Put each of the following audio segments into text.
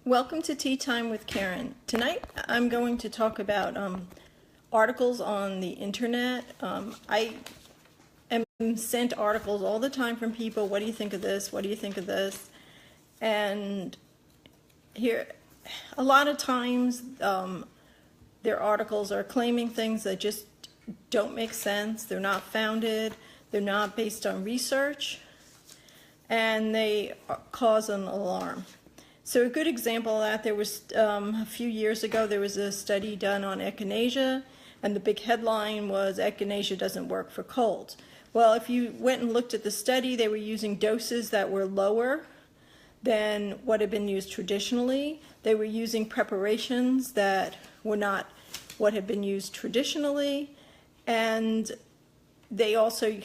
Welcome to Tea Time with Karen. Tonight I'm going to talk about articles on the internet. I am sent articles all the time from people. What do you think of this? What do you think of this? And here, a lot of times their articles are claiming things that just don't make sense. They're not founded. They're not based on research. And they cause an alarm. So a good example of that, there was a few years ago, there was a study done on echinacea, and the big headline was echinacea doesn't work for colds. Well, if you went and looked at the study, they were using doses that were lower than what had been used traditionally. They were using preparations that were not what had been used traditionally, and they also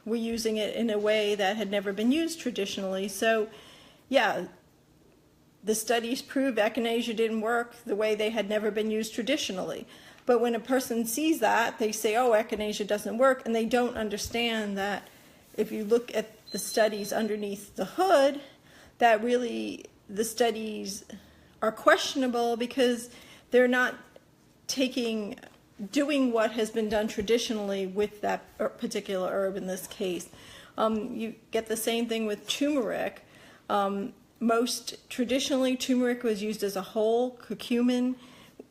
were using it in a way that had never been used traditionally. So, yeah, the studies prove echinacea didn't work the way they had never been used traditionally. But when a person sees that, they say, oh, echinacea doesn't work, and they don't understand that if you look at the studies underneath the hood, that really the studies are questionable because they're not doing what has been done traditionally with that particular herb in this case. You get the same thing with turmeric. Traditionally, turmeric was used as a whole. Curcumin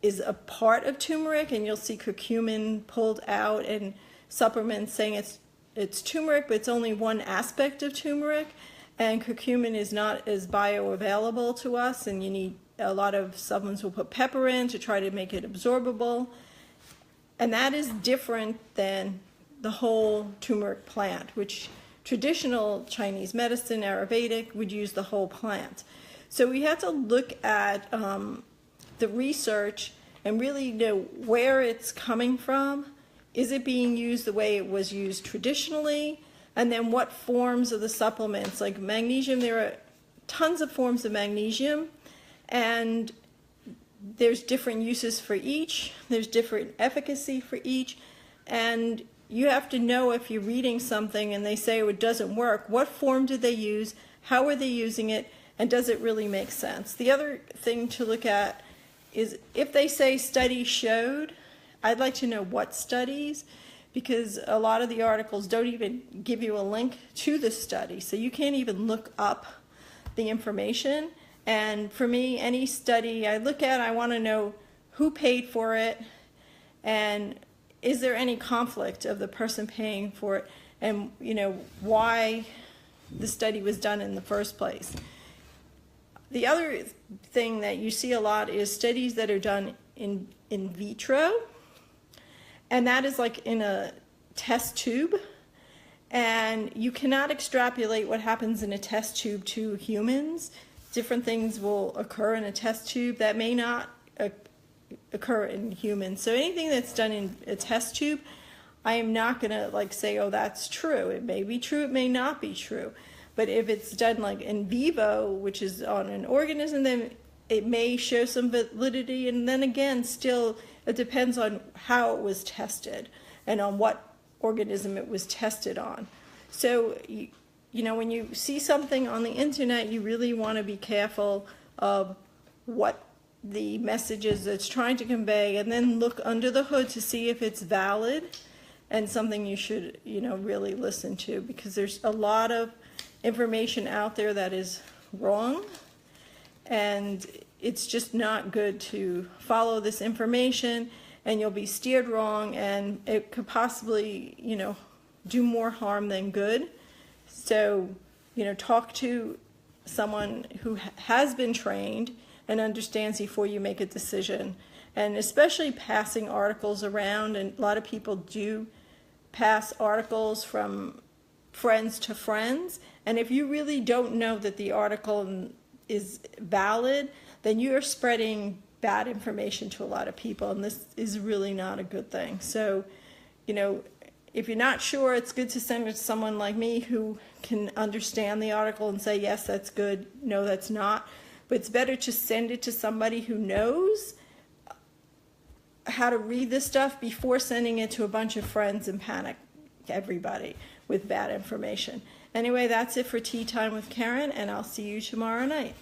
is a part of turmeric, and you'll see curcumin pulled out in supplements saying it's turmeric, but it's only one aspect of turmeric, and curcumin is not as bioavailable to us, and you need a lot of supplements will put pepper in to try to make it absorbable, and that is different than the whole turmeric plant, which traditional Chinese medicine, Ayurvedic, would use the whole plant. So we have to look at the research and really know where it's coming from. Is it being used the way it was used traditionally? And then what forms of the supplements, like magnesium, there are tons of forms of magnesium, and there's different uses for each. There's different efficacy for each, and you have to know if you're reading something and they say it doesn't work, what form did they use, how are they using it, and does it really make sense? The other thing to look at is if they say study showed, I'd like to know what studies, because a lot of the articles don't even give you a link to the study, so you can't even look up the information. And for me, any study I look at, I want to know who paid for it, and is there any conflict of the person paying for it, and why the study was done in the first place. The other thing that you see a lot is studies that are done in vitro, and that is like in a test tube, and you cannot extrapolate what happens in a test tube to humans. Different things will occur in a test tube that may not occur in humans. So anything that's done in a test tube, I am not going to say, oh, that's true. It may be true, it may not be true. But if it's done like in vivo, which is on an organism, then it may show some validity. And then again, still, it depends on how it was tested and on what organism it was tested on. So, when you see something on the internet, you really want to be careful of what the messages it's trying to convey, and then look under the hood to see if it's valid and something you should really listen to, because there's a lot of information out there that is wrong, and it's just not good to follow this information, and you'll be steered wrong, and it could possibly do more harm than good. So talk to someone who has been trained and understands before you make a decision. And especially passing articles around, and a lot of people do pass articles from friends to friends, and if you really don't know that the article is valid, then you are spreading bad information to a lot of people, and this is really not a good thing. So, if you're not sure, it's good to send it to someone like me who can understand the article and say, yes, that's good, no, that's not. But it's better to send it to somebody who knows how to read this stuff before sending it to a bunch of friends and panic everybody with bad information. Anyway, that's it for Tea Time with Karen, and I'll see you tomorrow night.